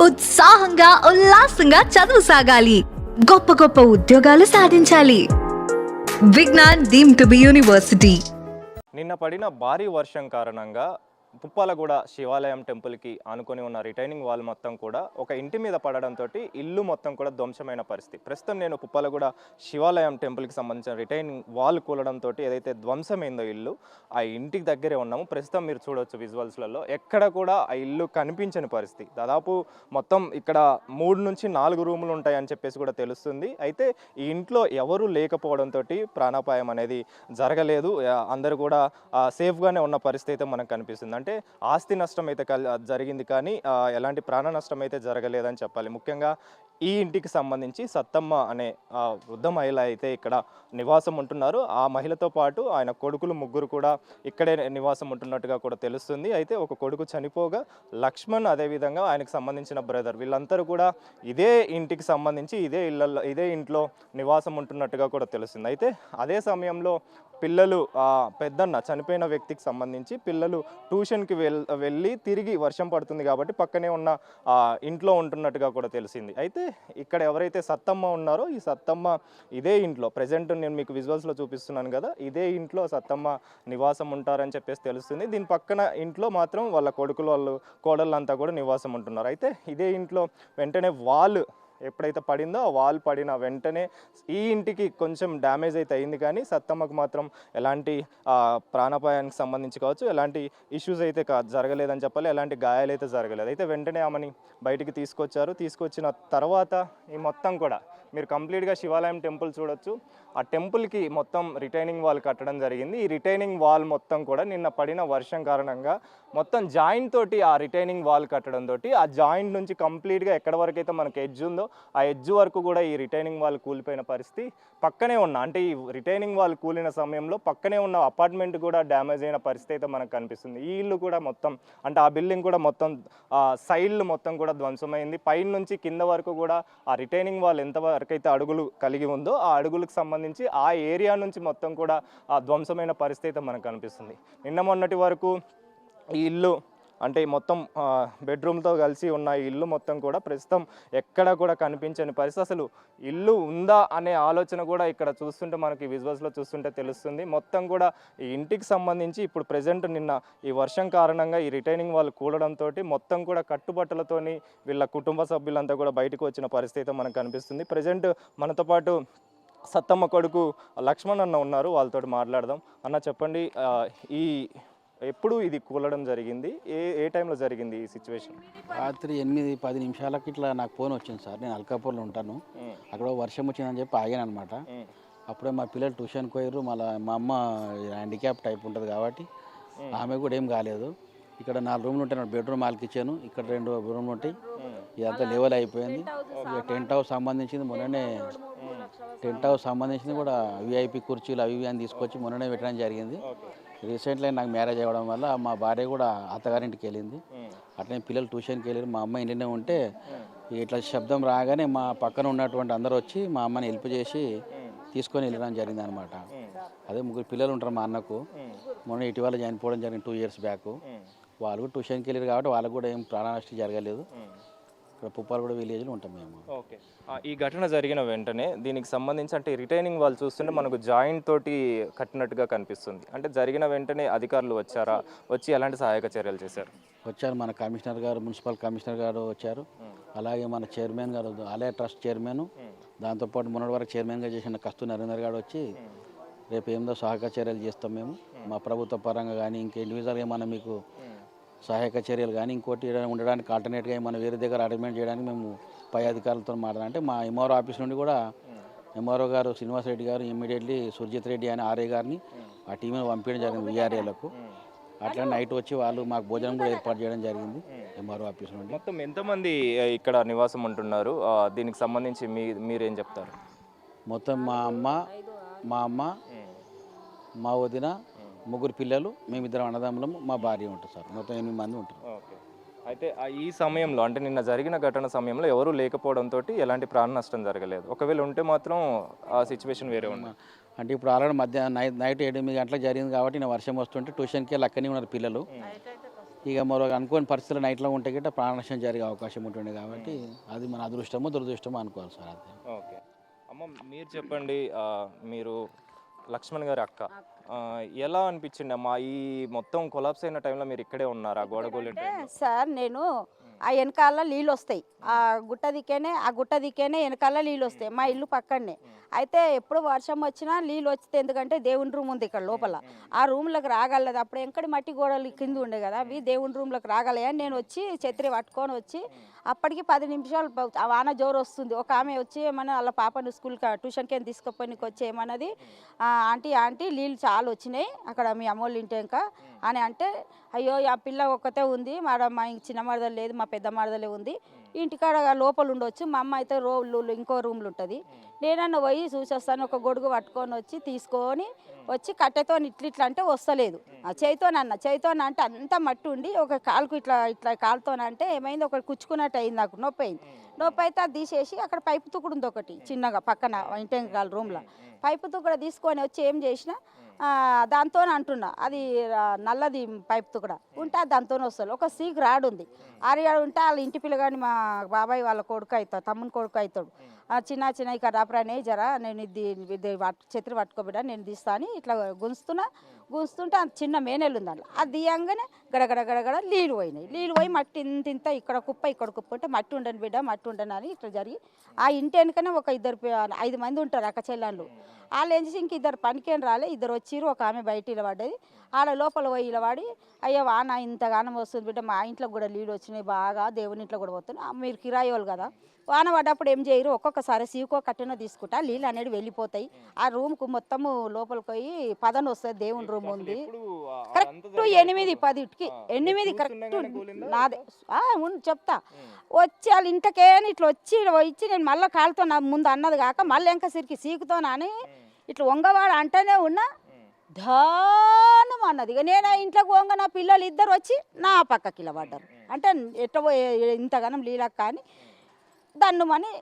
ఉత్సాహంగా ఉల్లాసంగా చదువు సాగాలి, గొప్ప గొప్ప ఉద్యోగాలు సాధించాలి. Vignan deemed to be university. నిన్న పడిన భారీ వర్షం కారణంగా పుప్పాలగూడ శివాలయం టెంపుల్కి ఆనుకొని ఉన్న రిటైనింగ్ వాల్ మొత్తం కూడా ఒక ఇంటి మీద పడడంతో ఇల్లు మొత్తం కూడా ధ్వంసమైన పరిస్థితి. ప్రస్తుతం నేను పుప్పాలగూడ శివాలయం టెంపుల్కి సంబంధించిన రిటైనింగ్ వాల్ కూలడంతో ఏదైతే ధ్వంసమైందో ఇల్లు, ఆ ఇంటికి దగ్గరే ఉన్నాము. ప్రస్తుతం మీరు చూడవచ్చు విజువల్స్లలో ఎక్కడ కూడా ఆ ఇల్లు కనిపించని పరిస్థితి. దాదాపు మొత్తం ఇక్కడ 3 నుంచి 4 రూములు ఉంటాయని చెప్పేసి కూడా తెలుస్తుంది. అయితే ఈ ఇంట్లో ఎవరు లేకపోవడంతో ప్రాణాపాయం అనేది జరగలేదు. అందరూ కూడా సేఫ్గానే ఉన్న పరిస్థితి అయితే మనకు కనిపిస్తుంది. అంటే ఆస్తి నష్టం అయితే జరిగింది కానీ ఎలాంటి ప్రాణ నష్టం అయితే జరగలేదని చెప్పాలి. ముఖ్యంగా ఈ ఇంటికి సంబంధించి సత్తమ్మ అనే వృద్ధ మహిళ అయితే ఇక్కడ నివాసం ఉంటున్నారు. ఆ మహిళతో పాటు ఆయన కొడుకులు 3 కూడా ఇక్కడే నివాసం ఉంటున్నట్టుగా కూడా తెలుస్తుంది. అయితే ఒక కొడుకు చనిపోగా లక్ష్మణ్, అదేవిధంగా ఆయనకు సంబంధించిన బ్రదర్, వీళ్ళందరూ కూడా ఇదే ఇంటికి సంబంధించి ఇదే ఇంట్లో నివాసం ఉంటున్నట్టుగా కూడా తెలుస్తుంది. అయితే అదే సమయంలో పిల్లలు, పెద్దన్న చనిపోయిన వ్యక్తికి సంబంధించి పిల్లలు ట్యూషన్కి వెళ్ళి తిరిగి వర్షం పడుతుంది కాబట్టి పక్కనే ఉన్న ఇంట్లో ఉంటున్నట్టుగా కూడా తెలిసింది. అయితే ఇక్కడ ఎవరైతే సత్తమ్మ ఉన్నారో ఈ సత్తమ్మ ఇదే ఇంట్లో ప్రజెంట్ నేను మీకు విజువల్స్లో చూపిస్తున్నాను కదా, ఇదే ఇంట్లో సత్తమ్మ నివాసం ఉంటారని చెప్పేసి తెలుస్తుంది. దీని పక్కన ఇంట్లో మాత్రం వాళ్ళ కొడుకులు, వాళ్ళు కోడళ్ళంతా కూడా నివాసం ఉంటున్నారు. అయితే ఇదే ఇంట్లో వెంటనే వాల్ ఎప్పుడైతే పడిందో ఆ వాల్ పడిన వెంటనే ఈ ఇంటికి కొంచెం డ్యామేజ్ అయితే అయింది కానీ సత్తమ్మకు మాత్రం ఎలాంటి ప్రాణాపాయానికి సంబంధించి కావచ్చు ఎలాంటి ఇష్యూస్ అయితే జరగలేదని చెప్పాలి, ఎలాంటి గాయాలు అయితే జరగలేదు. అయితే వెంటనే ఆమెని బయటికి తీసుకొచ్చారు. తీసుకొచ్చిన తర్వాత ఈ మొత్తం కూడా మీరు కంప్లీట్గా శివాలయం టెంపుల్ చూడొచ్చు. ఆ టెంపుల్కి మొత్తం రిటైనింగ్ వాల్ కట్టడం జరిగింది. ఈ రిటైనింగ్ వాల్ మొత్తం కూడా నిన్న పడిన వర్షం కారణంగా మొత్తం జాయింట్ తోటి ఆ రిటైనింగ్ వాల్ కట్టడంతో ఆ జాయింట్ నుంచి కంప్లీట్గా ఎక్కడ వరకు అయితే మనకు ఎడ్జ్ ఉందో ఆ ఎడ్జ్ వరకు కూడా ఈ రిటైనింగ్ వాల్ కూలిపోయిన పరిస్థితి. పక్కనే ఉన్న అంటే ఈ రిటైనింగ్ వాల్ కూలిన సమయంలో పక్కనే ఉన్న అపార్ట్మెంట్ కూడా డ్యామేజ్ అయిన పరిస్థితి అయితే మనకు కనిపిస్తుంది. ఈ ఇల్లు కూడా మొత్తం అంటే ఆ బిల్డింగ్ కూడా మొత్తం సైడ్లు మొత్తం కూడా ధ్వంసమైంది. పైన నుంచి కింద వరకు కూడా ఆ రిటైనింగ్ వాల్ ఎంతవరకు అయితే అడుగులు కలిగి ఉందో ఆ అడుగులకు సంబంధించి ఆ ఏరియా నుంచి మొత్తం కూడా ఆ ధ్వంసమైన పరిస్థితి అయితే మనకు కనిపిస్తుంది. నిన్న మొన్నటి వరకు ఈ ఇల్లు అంటే మొత్తం బెడ్రూమ్తో కలిసి ఉన్న ఈ ఇల్లు మొత్తం కూడా ప్రస్తుతం ఎక్కడ కూడా కనిపించని పరిస్థితి. అసలు ఇల్లు ఉందా అనే ఆలోచన కూడా ఇక్కడ చూస్తుంటే మనకి విజువల్స్లో చూస్తుంటే తెలుస్తుంది. మొత్తం కూడా ఈ ఇంటికి సంబంధించి ఇప్పుడు ప్రజెంట్ నిన్న ఈ వర్షం కారణంగా ఈ రిటైనింగ్ వాళ్ళు కూడడంతో మొత్తం కూడా కట్టుబట్టలతోని వీళ్ళ కుటుంబ సభ్యులంతా కూడా బయటకు వచ్చిన పరిస్థితి అయితే మనకు కనిపిస్తుంది. ప్రజెంట్ మనతో పాటు సత్తమ్మ కొడుకు లక్ష్మణ్ అన్న ఉన్నారు, వాళ్ళతో మాట్లాడదాం. అన్న చెప్పండి, ఈ ఎప్పుడు ఇది కూలడం జరిగింది, ఏ టైంలో జరిగింది ఈ సిచ్యువేషన్? రాత్రి 8-10 నిమిషాలకి ఇట్లా నాకు ఫోన్ వచ్చింది సార్. నేను అల్కాపూర్లో ఉంటాను, అక్కడ వర్షం వచ్చిందని చెప్పి ఆగాను అనమాట. అప్పుడే మా పిల్లలు ట్యూషన్కి పోయారు. మళ్ళీ మా అమ్మ హ్యాండిక్యాప్ టైప్ ఉంటుంది కాబట్టి ఆమె కూడా ఏం కాలేదు. ఇక్కడ 4 రూమ్లు ఉంటాయి, బెడ్రూమ్ వాళ్ళకి ఇచ్చాను, ఇక్కడ 2 రూమ్లు ఉంటాయి. ఇదంతా లెవెల్ అయిపోయింది. ఇక టెంట్ హౌస్ సంబంధించింది మొన్ననే టెంట్ హౌస్ సంబంధించింది కూడా విఐపి కుర్చీలు అవి అని తీసుకొచ్చి మొన్ననే పెట్టడం జరిగింది. రీసెంట్లీ నాకు మ్యారేజ్ అవ్వడం వల్ల మా భార్య కూడా అత్తగారింటికి వెళ్ళింది. అట్లనే పిల్లలు ట్యూషన్కి వెళ్ళారు. మా అమ్మ ఇంట్లోనే ఉంటే ఇట్లా శబ్దం రాగానే మా పక్కన ఉన్నటువంటి అందరూ వచ్చి మా అమ్మని హెల్ప్ చేసి తీసుకొని వెళ్ళడం జరిగింది అనమాట. అదే 3 పిల్లలు ఉంటారు మా అన్నకు. మొన్న ఇటీవల చనిపోవడం జరిగింది 2 years బ్యాక్. వాళ్ళు కూడా ట్యూషన్కి వెళ్ళారు కాబట్టి వాళ్ళకు కూడా ఏం ప్రాణ నష్టం జరగలేదు. ఇక్కడ పుప్పాలగూడ విలేజ్లో ఉంటాం మేము. ఓకే, ఈ ఘటన జరిగిన వెంటనే దీనికి సంబంధించి అంటే రిటైనింగ్ వాళ్ళు చూస్తుంటే మనకు జాయింట్ తోటి కట్టినట్టుగా కనిపిస్తుంది. అంటే జరిగిన వెంటనే అధికారులు వచ్చారా, వచ్చి ఎలాంటి సహాయక చర్యలు చేశారు? వచ్చారు, మన కమిషనర్ గారు, మున్సిపల్ కమిషనర్ గారు వచ్చారు. అలాగే మన చైర్మన్ గారు, ఆలయ ట్రస్ట్ చైర్మన్, దాంతోపాటు మొన్నటి వరకు చైర్మన్గా చేసిన కస్తూరి నరేందర్ గారు వచ్చి రేపు ఏదో సహాయక చర్యలు చేస్తాం మేము, మా ప్రభుత్వ పరంగా కానీ ఇంకా ఇండివిజువల్గా ఏమన్నా మీకు సహాయక చర్యలు కానీ ఇంకోటి ఉండడానికి ఆల్టర్నేట్గా ఏమైనా వేరే దగ్గర అరేంజ్మెంట్ చేయడానికి మేము పై అధికారులతో మాట్లాడాలంటే మా ఎంఆర్ఓ ఆఫీస్ నుండి కూడా ఎంఆర్ఓ గారు శ్రీనివాస్ రెడ్డి గారు ఇమ్మీడియట్లీ సుర్జిత్ రెడ్డి అనే ఆర్ఏ గారిని ఆ టీంని పంపించడం జరిగింది విఆర్ఏలకు. అట్లా నైట్ వచ్చి వాళ్ళు మాకు భోజనం కూడా ఏర్పాటు చేయడం జరిగింది ఎంఆర్ఓ ఆఫీస్ నుండి. మొత్తం ఎంతమంది ఇక్కడ నివాసం ఉంటున్నారు, దీనికి సంబంధించి మీరేం చెప్తారు? మొత్తం మా అమ్మ మా వదిన, 3 పిల్లలు, మేమిద్దరం అన్నదమ్ములము, మా భార్య ఉంటుంది సార్. మొత్తం 8 మంది ఉంటారు. ఓకే, అయితే ఈ సమయంలో అంటే నిన్న జరిగిన ఘటన సమయంలో ఎవరు లేకపోవడంతో ఎలాంటి ప్రాణ నష్టం జరగలేదు. ఒకవేళ ఉంటే మాత్రం ఆ సిచ్యువేషన్ వేరే ఉంది. అంటే ఇప్పుడు ఆల్రెడీ మధ్యాహ్నం నైట్ 8 గంటలకు జరిగింది కాబట్టి నేను వర్షం వస్తుంటే ట్యూషన్కి వెళ్ళి అక్కడనే ఉన్నారు పిల్లలు. ఇక మరో అనుకోని పరిస్థితులు నైట్లో ఉంటే గిట్ట ప్రాణనష్టం జరిగే అవకాశం ఉంటుంది కాబట్టి అది మన అదృష్టమో దురదృష్టమో అనుకోవాలి సార్ అది. ఓకే అమ్మ, మీరు చెప్పండి. మీరు లక్ష్మణ్ గారి అక్క, ఎలా అనిపించింది అమ్మా ఈ మొత్తం కొలాప్స్ అయిన టైంలో మీరు ఇక్కడే ఉన్నారా గోడగోలు సార్ నేను ఆ వెనకాల నీళ్ళు వస్తాయి, ఆ గుట్ట దిక్కేనే వెనకాల నీళ్ళు వస్తాయి. మా ఇల్లు పక్కనే. అయితే ఎప్పుడు వర్షం వచ్చినా నీళ్ళు వస్తే, ఎందుకంటే దేవుని రూమ్ ఉంది ఇక్కడ లోపల, ఆ రూమ్లోకి రాగలదు. అప్పుడు ఎంకటి మట్టి గోడలు కింద ఉండే కదా, అవి దేవుని రూమ్లోకి రాగలయా. నేను వచ్చి ఛత్రి పట్టుకొని వచ్చి అప్పటికి 10 నిమిషాలు ఆ వాన జోరు వస్తుంది. ఒక ఆమె వచ్చి ఏమన్నా వాళ్ళ పాపను స్కూల్కి ట్యూషన్కి ఏం తీసుకుపోయినకి వచ్చి ఏమన్నది, ఆంటీ నీళ్ళు చాలా వచ్చినాయి అక్కడ మీ అమ్మోళ్ళ ఇంటి ఇంకా అని అంటే, అయ్యో ఆ పిల్ల ఒక్కతే ఉంది, మా చిన్న మరదలు లేదు, మా పెద్ద మరదలే ఉంది, ఇంటికాడ లోపల ఉండొచ్చు, మా అమ్మ అయితే ఇంకో రూమ్లో ఉంటుంది, నేనన్నా పోయి చూసేస్తాను. ఒక గొడుగు పట్టుకొని వచ్చి తీసుకొని వచ్చి కట్టెతో ఇట్లా అంటే వస్తలేదు. చేయితోన అంటే అంత మట్టి ఉండి ఒక కాలుకు ఇట్లా కాలుతోనంటే ఏమైంది, ఒకటి కుచ్చుకున్నట్టు అయింది, నాకు నొప్పి అయింది. నొప్పి అయితే అది తీసేసి అక్కడ పైపు తుక్కుడు ఉంది ఒకటి చిన్నగా పక్కన ఇంటెంకాల రూమ్లో, పైపు తుక్కుడ తీసుకొని వచ్చి ఏం చేసిన దాంతో అంటున్నా, అది నల్లది పైపు తుక్కుడ ఉంటే దాంతో వస్తుంది. ఒక సీక్ రాడు ఉంది, ఆరియాడు ఉంటే వాళ్ళ ఇంటి పిల్లగాని మా బాబాయ్ వాళ్ళ కొడుకు అవుతాడు, తమ్ముని కొడుకు అవుతాడు, చిన్న ఇక్కడ రాపరానే జరా నేను ఇది ఛత్రి పట్టుకోబిడ్డా నేను తీస్తా అని ఇట్లా గుంజుతుంటే అంత చిన్న మేనెలు ఉంది దాంట్లో, అది తీయంగానే గడగడ నీళ్ళు పోయి మట్టి ఇంత ఇక్కడ కుప్ప ఉంటే మట్టి ఉండను బిడ్డ మట్టి ఉండను అని ఇట్లా జరిగి ఆ ఇంటి వెనుకనే ఒక 5 మంది ఉంటారు అక్క చెల్లెళ్ళు. వాళ్ళు ఏం చేసి ఇంక 2 పనికేం రాలే, 2 వచ్చిర్రు, ఒక ఆమె బయట ఇలబడ్డది, ఆడ లోపల పోయి ఇలబడి, అయ్యో వాన ఇంతగానం వస్తుంది బిడ్డ, మా ఇంట్లో కూడా నీళ్ళు వచ్చినాయి బాగా, దేవుని ఇంట్లో కూడా పోతున్నాయి, మీరు కిరాయి వాళ్ళు కదా, వాన పడ్డప్పుడు ఏం చేయరు, ఒక్కొక్కసారి సీకో కట్టెనో తీసుకుంటా నీళ్ళు అనేది వెళ్ళిపోతాయి, ఆ రూమ్కు మొత్తము లోపలికి పోయి పదన వస్తుంది, దేవుని రూమ్ ఉంది కరెక్ట్ 8-10 కరెక్ట్ నాదే చెప్తా. వచ్చి వాళ్ళ ఇంటికే ఇట్లా వచ్చి నేను మళ్ళీ కాలుతో నా ముందు అన్నది కాక మళ్ళీ ఇంకా సిరికి సీకుతోనని ఇట్లా వంగవాడు అంటేనే ఉన్నా ధానం అన్నది. ఇక నేను ఇంట్లోకి వంగ నా పిల్లలు 2 వచ్చి నా పక్కకి ఇలా పడ్డారు. అంటే ఎట్లా ఇంతగానం లీలక్క కానీ దన్నుమని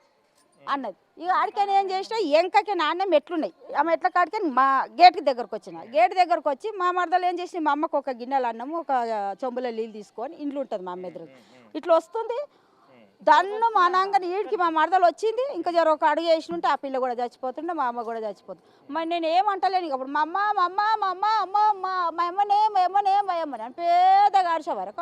అన్నది. ఇక ఆడికని ఏం చేసినా ఎంకకి నాన్న మెట్లున్నాయి, ఆ మెట్ల కాడికి మా గేట్ దగ్గరకు వచ్చి మా మరదలు ఏం చేసి మా అమ్మకు ఒక గిన్నెలు అన్నము ఒక చెంబులో నీళ్ళు తీసుకొని ఇంట్లో ఉంటుంది మా అమ్మ ఎదురు, ఇట్లా వస్తుంది దన్ను మా నాన్నని ఈడికి మా మరదలు వచ్చింది, ఇంకా జర ఒక అడుగు వేసి ఉంటే ఆ పిల్ల కూడా చచ్చిపోతుండే, మా అమ్మ కూడా చచ్చిపోతుంది. మరి నేను ఏమంటలేను అప్పుడు మా అమ్మనే అని పెద్దగా అరిచేవారు.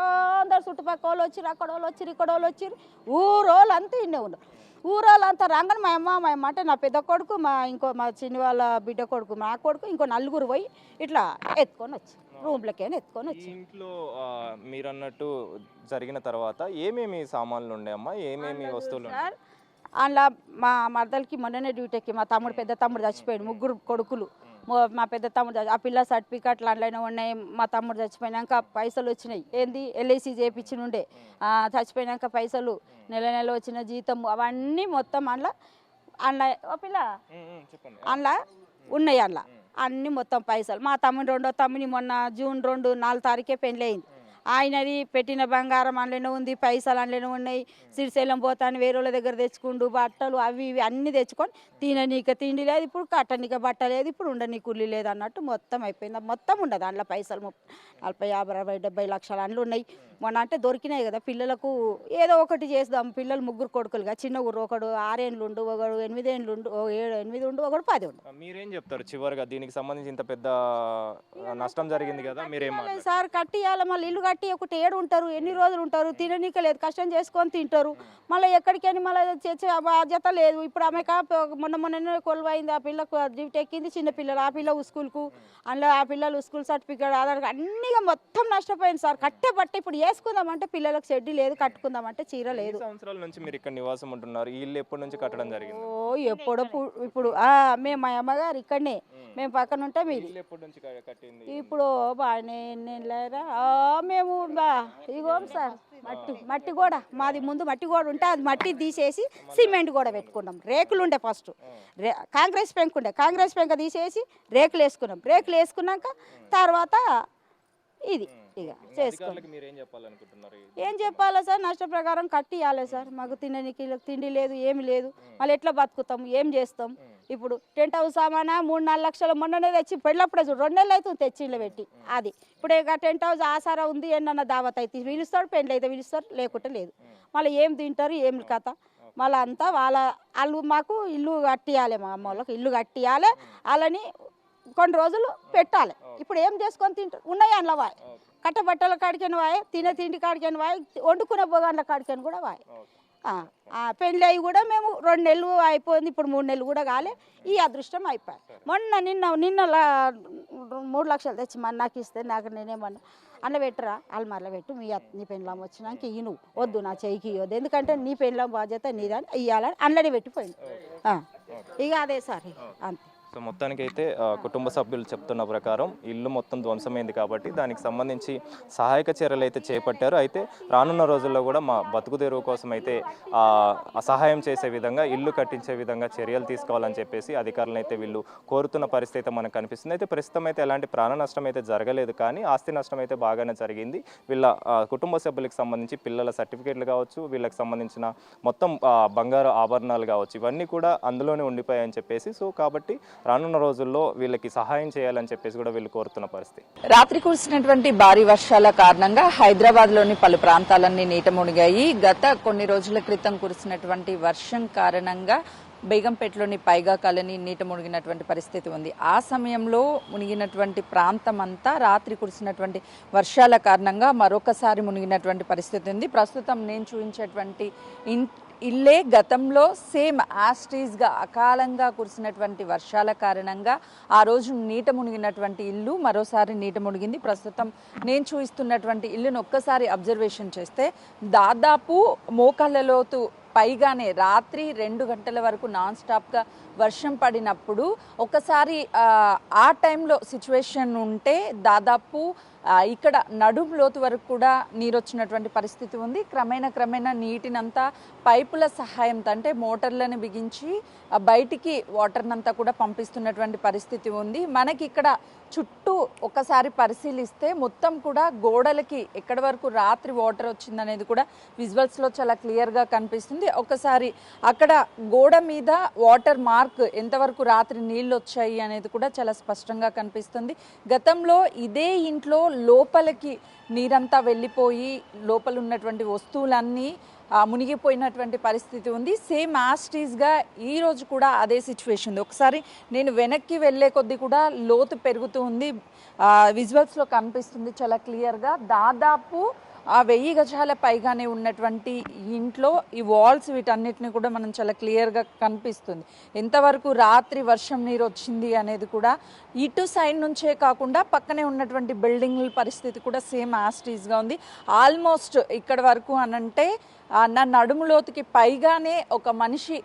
అందరు చుట్టుపక్కల వాళ్ళు వచ్చిరు, అక్కడ వాళ్ళు వచ్చిరు, ఇక్కడ వాళ్ళు వచ్చిరు, ఊరోళ్ళు అంతా ఇన్నే ఉన్నారు. ఊరోళ్ళంతా రాగానే మా అమ్మ అంటే నా పెద్ద కొడుకు మా చిన్న వాళ్ళ బిడ్డ కొడుకు మా కొడుకు ఇంకో 4 పోయి ఇట్లా ఎత్తుకొని వచ్చి రూమ్లకైనా ఎత్తుకొని వచ్చి. ఇంట్లో మీరు అన్నట్టు జరిగిన తర్వాత ఏమేమి సామాన్లు ఉండేమ్మా, ఏమేమి వస్తువులు? సార్ అందులో మా మరదలకి మొన్ననే డ్యూటీకి మా పెద్ద తమ్ముడు చచ్చిపోయాడు, 3 కొడుకులు, మా పెద్ద తమ్ముడు ఆ పిల్ల సర్టిఫికెట్లు అందులోనే ఉన్నాయి. మా తమ్ముడు చచ్చిపోయినాక పైసలు వచ్చినాయి, ఏంది LIC చేయించి ఉండే, చచ్చిపోయినాక పైసలు నెల వచ్చిన జీతం అవన్నీ మొత్తం అందులో ఓ పిల్ల అందులో ఉన్నాయి, అందులో అన్నీ మొత్తం పైసలు. మా తమ్ముడు 2వ తమ్ముని మొన్న జూన్ 4 తారీఖే పెళ్ళి అయింది, ఆయనది పెట్టిన బంగారం అందులోనే ఉంది, పైసలు అందులోనే ఉన్నాయి. శ్రీశైలం పోతాను వేరే వాళ్ళ దగ్గర తెచ్చుకుండు, బట్టలు అవి ఇవి అన్నీ తెచ్చుకొని తిననీక తిండి లేదు, ఇప్పుడు కట్టనీక బట్ట లేదు, ఇప్పుడు ఉండనీకు ఉల్లి లేదు అన్నట్టు మొత్తం అయిపోయింది. మొత్తం ఉండదు అందులో పైసలు 40, 50, 60, 70 లక్షలు అందులో ఉన్నాయి. మొన్న అంటే దొరికినాయి కదా పిల్లలకు ఏదో ఒకటి చేద్దాం, పిల్లలు 3 కొడుకులుగా, చిన్న ఊరు, ఒకడు 6 ఏళ్ళు ఉండు, ఒకడు 8 ఏళ్ళు ఉండు, 8 ఉండు, ఒకడు 10 ఉండు. మీరేం చెప్తారు చివరిగా దీనికి సంబంధించి? ఇంత పెద్ద నష్టం జరిగింది కదా, మీరేం సార్ కట్టియాలి, మళ్ళీ ఇల్లు కట్టి ఒకటి 7 ఉంటారు, ఎన్ని రోజులు ఉంటారు, తిననీక లేదు, కష్టం చేసుకొని తింటారు, మళ్ళీ ఎక్కడికని మళ్ళీ చేసే బాధ్యత లేదు. ఇప్పుడు ఆమె మొన్ననే కొలువైంది, ఆ పిల్లకు డ్యూటీ ఎక్కింది, చిన్న పిల్లలు, ఆ పిల్ల స్కూల్కు అందులో ఆ పిల్లలు స్కూల్ సర్టిఫికేట్ ఆధార్ అన్నీగా మొత్తం నష్టపోయింది సార్. కట్టెబట్టే ఇప్పుడు వేసుకుందామంటే పిల్లలకు షెడ్డి లేదు, కట్టుకుందామంటే చీర లేదు. సంవత్సరాల నుంచి మీరు ఇక్కడ నివాసం ఉంటున్నారు, ఇల్లు ఎప్పటి నుంచి కట్టడం జరిగింది? ఎప్పుడో ఇప్పుడు మేము మా అమ్మగారు ఇక్కడనే, మేము పక్కన ఉంటే మీరు ఇప్పుడు బాగానే లేరా మేము ఇగో సార్ మట్టి గోడ మాది, ముందు మట్టి గోడ ఉంటే అది మట్టి తీసేసి సిమెంట్ గోడ పెట్టుకున్నాం. రేకులు ఉండే ఫస్ట్ కాంగ్రెస్ పెంక తీసేసి రేకులు వేసుకున్నాం. రేకులు వేసుకున్నాక తర్వాత ఇది ఇక చేసుకోండి. ఏం చెప్పాలా సార్, నష్ట ప్రకారం కట్టి ఇవ్వాలి సార్. మాకు తినడానికి తిండి లేదు, ఏమి లేదు, మళ్ళీ ఎట్లా బతుకుతాం, ఏం చేస్తాం? ఇప్పుడు టెంట్ హౌస్ సామానా 3-4 లక్షలు మొన్ననే తెచ్చి పెళ్ళప్పుడే చూడు 2 నెలలు అవుతుంది తెచ్చి ఇళ్ళ పెట్టి. అది ఇప్పుడు ఇక టెంట్ హౌస్ ఆసారా ఉంది ఏమన్నా దావత్ అయితే పిలుస్తాడు, పెళ్ళి అయితే పిలుస్తారు, లేకుంటే లేదు. మళ్ళీ ఏం తింటారు ఏం కథ మళ్ళీ అంతా వాళ్ళు మాకు ఇల్లు కట్టియాలి, మా అమ్మ వాళ్ళకి ఇల్లు కట్టియాలి, వాళ్ళని కొన్ని రోజులు పెట్టాలి. ఇప్పుడు ఏం చేసుకొని తింటారు ఉన్నాయి అందులో వాయి కట్టబట్టల కాడికని వాయి, తినే తిండి కాడికని వాయి, వండుకునే భోగాన్ల కాడికని కూడా వాయి. పెళ్ళి అయ్యి కూడా మేము 2 నెలలు అయిపోయింది, ఇప్పుడు 3 నెలలు కూడా కాలే. ఈ అదృష్టం అయిపోయి నిన్న 3 లక్షలు తెచ్చి మన నాకు ఇస్తే నాకు నేనేమన్నా అందులో పెట్టరా అల్మార్లో పెట్టు, నీ పెళ్ళాం వచ్చినాక ఇయ్యి, నువ్వు వద్దు నా చెయ్యికి ఇవ్వద్దు, ఎందుకంటే నీ పెళ్ళాం బాధ్యత నీదని ఇవ్వాలని అందులోనే పెట్టిపోయింది. ఇక అదే సార్ అంతే. సో మొత్తానికి అయితే కుటుంబ సభ్యులు చెప్తున్న ప్రకారం ఇల్లు మొత్తం ధ్వంసమైంది కాబట్టి దానికి సంబంధించి సహాయక చర్యలు అయితే చేపట్టారు. అయితే రానున్న రోజుల్లో కూడా మా బతుకు తెరువు కోసం అయితే సహాయం చేసే విధంగా ఇల్లు కట్టించే విధంగా చర్యలు తీసుకోవాలని చెప్పేసి అధికారులను అయితే వీళ్ళు కోరుతున్న పరిస్థితి అయితే మనకు కనిపిస్తుంది. అయితే ప్రస్తుతం అయితే ఎలాంటి ప్రాణ నష్టం అయితే జరగలేదు, కానీ ఆస్తి నష్టం అయితే బాగానే జరిగింది. వీళ్ళ కుటుంబ సభ్యులకు సంబంధించి పిల్లల సర్టిఫికేట్లు కావచ్చు, వీళ్ళకి సంబంధించిన మొత్తం బంగారు ఆభరణాలు కావచ్చు, ఇవన్నీ కూడా అందులోనే ఉండిపోయాయని చెప్పేసి, సో కాబట్టి రానున్న రోజుల్లో వీళ్ళకి సహాయం చేయాలని చెప్పేసి కూడా వీళ్ళు కోరుతున్న పరిస్థితి. రాత్రి కురిసినటువంటి భారీ వర్షాల కారణంగా హైదరాబాద్ లోని పలు ప్రాంతాలన్నీ నీట మునిగాయి. గత కొన్ని రోజుల క్రితం కురిసినటువంటి వర్షం కారణంగా బేగంపేటలోని పైగా కాలనీ నీట మునిగినటువంటి పరిస్థితి ఉంది. ఆ సమయంలో మునిగినటువంటి ప్రాంతం అంతా రాత్రి కురిసినటువంటి వర్షాల కారణంగా మరొకసారి మునిగినటువంటి పరిస్థితి ఉంది. ప్రస్తుతం నేను చూపించేటువంటి ఇల్లే గతంలో సేమ్ యాస్టీస్గా అకాలంగా కురిసినటువంటి వర్షాల కారణంగా ఆ రోజు నీట మునిగినటువంటి ఇల్లు మరోసారి నీట మునిగింది. ప్రస్తుతం నేను చూపిస్తున్నటువంటి ఇల్లును ఒక్కసారి అబ్జర్వేషన్ చేస్తే దాదాపు మోకాళ్ళ లోతు పైగానే రాత్రి 2 గంటల వరకు నాన్ స్టాప్గా వర్షం పడినప్పుడు ఒకసారి ఆ టైంలో సిచ్యువేషన్ ఉంటే దాదాపు ఇక్కడ నడుం లోతు వరకు కూడా నీరు వచ్చినటువంటి పరిస్థితి ఉంది. క్రమేణా నీటినంతా పైపుల సహాయంతో అంటే మోటార్లను బిగించి బయటికి వాటర్నంతా కూడా పంపిస్తున్నటువంటి పరిస్థితి ఉంది. మనకి ఇక్కడ చుట్టూ ఒకసారి పరిశీలిస్తే మొత్తం కూడా గోడలకి ఎక్కడి వరకు రాత్రి వాటర్ వచ్చిందనేది కూడా విజువల్స్లో చాలా క్లియర్గా కనిపిస్తుంది. ఒకసారి అక్కడ గోడ మీద వాటర్ మార్క్ ఎంతవరకు రాత్రి నీళ్ళు వచ్చాయి అనేది కూడా చాలా స్పష్టంగా కనిపిస్తుంది. గతంలో ఇదే ఇంట్లో లోపలికి నీరంతా వెళ్ళిపోయి లోపల ఉన్నటువంటి వస్తువులన్నీ మునిగిపోయినటువంటి పరిస్థితి ఉంది. సేమ్ యాస్టీస్గా ఈ రోజు కూడా అదే సిచ్యువేషన్ ఉంది. ఒకసారి నేను వెనక్కి వెళ్ళే కొద్దీ కూడా లోతు పెరుగుతూ ఉంది. విజువల్స్లో కనిపిస్తుంది చాలా క్లియర్గా. దాదాపు 1000 గజాల పైగానే ఉన్నటువంటి ఇంట్లో ఈ వాల్స్ వీటన్నిటిని కూడా మనం చాలా క్లియర్గా కనిపిస్తుంది. ఎంతవరకు రాత్రి వర్షం నీరు వచ్చింది అనేది కూడా ఇటు సైడ్ నుంచే కాకుండా పక్కనే ఉన్నటువంటి బిల్డింగ్ల పరిస్థితి కూడా సేమ్ యాస్టీస్గా ఉంది. ఆల్మోస్ట్ ఇక్కడ వరకు అనంటే నా నడుము లోతుకి పైగానే ఒక మనిషి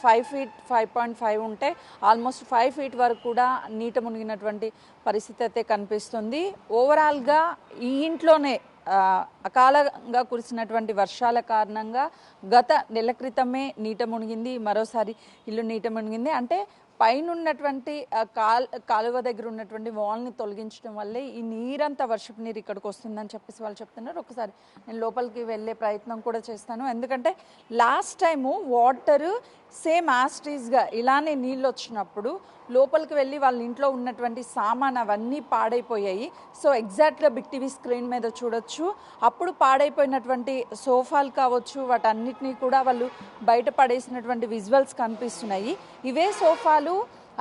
5 feet 5.5 ఉంటే ఆల్మోస్ట్ 5 feet వరకు కూడా నీట మునిగినటువంటి పరిస్థితి అయితే కనిపిస్తుంది. ఓవరాల్గా ఈ ఇంట్లోనే అకాలంగా కురిసినటువంటి వర్షాల కారణంగా గత నెల క్రితమే నీట మునిగింది, మరోసారి ఇల్లు నీట మునిగింది. అంటే పైన ఉన్నటువంటి కాలువ దగ్గర ఉన్నటువంటి వాల్ని తొలగించడం వల్లే ఈ నీరంతా వర్షపు నీరు ఇక్కడికి వస్తుందని చెప్పేసి వాళ్ళు చెప్తున్నారు. ఒకసారి నేను లోపలికి వెళ్ళే ప్రయత్నం కూడా చేస్తాను. ఎందుకంటే లాస్ట్ టైము వాటరు సేమ్ యాస్టీస్గా ఇలానే నీళ్ళు వచ్చినప్పుడు లోపలికి వెళ్ళి వాళ్ళ ఇంట్లో ఉన్నటువంటి సామాన్ అవన్నీ పాడైపోయాయి. సో ఎగ్జాక్ట్గా బిగ్ టీవీ స్క్రీన్ మీద చూడొచ్చు. అప్పుడు పాడైపోయినటువంటి సోఫాలు కావచ్చు వాటన్నిటినీ కూడా వాళ్ళు బయట పడేసినటువంటి విజువల్స్ కనిపిస్తున్నాయి. ఇవే సోఫాలు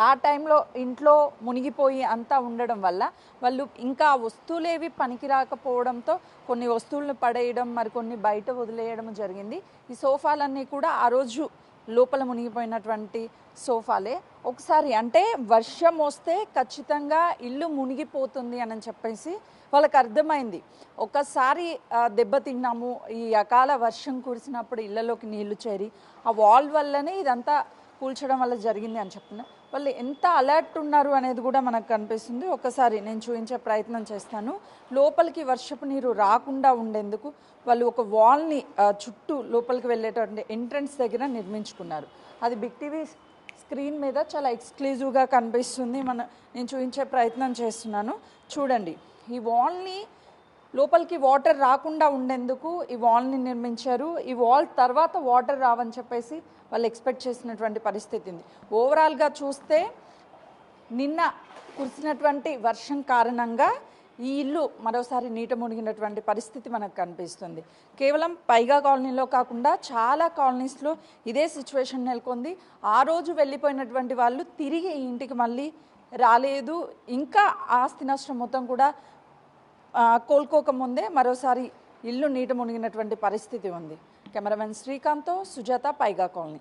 ఆ టైంలో ఇంట్లో మునిగిపోయి అంతా ఉండడం వల్ల వాళ్ళు ఇంకా వస్తువులేవి పనికి రాకపోవడంతో కొన్ని వస్తువులను పడేయడం మరికొన్ని బయట వదిలేయడం జరిగింది. ఈ సోఫాలన్నీ కూడా ఆ రోజు లోపల మునిగిపోయినటువంటి సోఫాలే. ఒకసారి అంటే వర్షం వస్తే ఖచ్చితంగా ఇల్లు మునిగిపోతుంది అని చెప్పేసి వాళ్ళకి అర్థమైంది. ఒకసారి దెబ్బతిన్నాము, ఈ అకాల వర్షం కురిసినప్పుడు ఇళ్లలోకి నీళ్లు చేరి ఆ వాల్ వల్లనే ఇదంతా కూల్చడం వల్ల జరిగింది అని చెప్తున్నారు. వాళ్ళు ఎంత అలర్ట్ ఉన్నారు అనేది కూడా మనకు కనిపిస్తుంది. ఒకసారి నేను చూపించే ప్రయత్నం చేస్తాను. లోపలికి వర్షపు నీరు రాకుండా ఉండేందుకు వాళ్ళు ఒక వాల్ని చుట్టూ లోపలికి వెళ్ళేటువంటి ఎంట్రన్స్ దగ్గర నిర్మించుకున్నారు. అది బిగ్ టీవీ స్క్రీన్ మీద చాలా ఎక్స్క్లూజివ్గా కనిపిస్తుంది. నేను చూపించే ప్రయత్నం చేస్తున్నాను. చూడండి, ఈ వాల్ని లోపలికి వాటర్ రాకుండా ఉండేందుకు ఈ వాల్ని నిర్మించారు. ఈ వాల్ తర్వాత వాటర్ రావని చెప్పేసి వాళ్ళు ఎక్స్పెక్ట్ చేసినటువంటి పరిస్థితి ఉంది. ఓవరాల్గా చూస్తే నిన్న కురిసినటువంటి వర్షం కారణంగా ఈ ఇల్లు మరోసారి నీట మునిగినటువంటి పరిస్థితి మనకు కనిపిస్తుంది. కేవలం పైగా కాలనీలో కాకుండా చాలా కాలనీస్లో ఇదే సిచ్యువేషన్ నెలకొంది. ఆ రోజు వెళ్ళిపోయినటువంటి వాళ్ళు తిరిగి ఈ ఇంటికి మళ్ళీ రాలేదు. ఇంకా ఆస్తి నష్టం మొత్తం కూడా కోలుకోకముందే మరోసారి ఇల్లు నీట మునిగినటువంటి పరిస్థితి ఉంది. కెమెరామెన్ శ్రీకాంత్తో సుజాత, పైగా కాలనీ.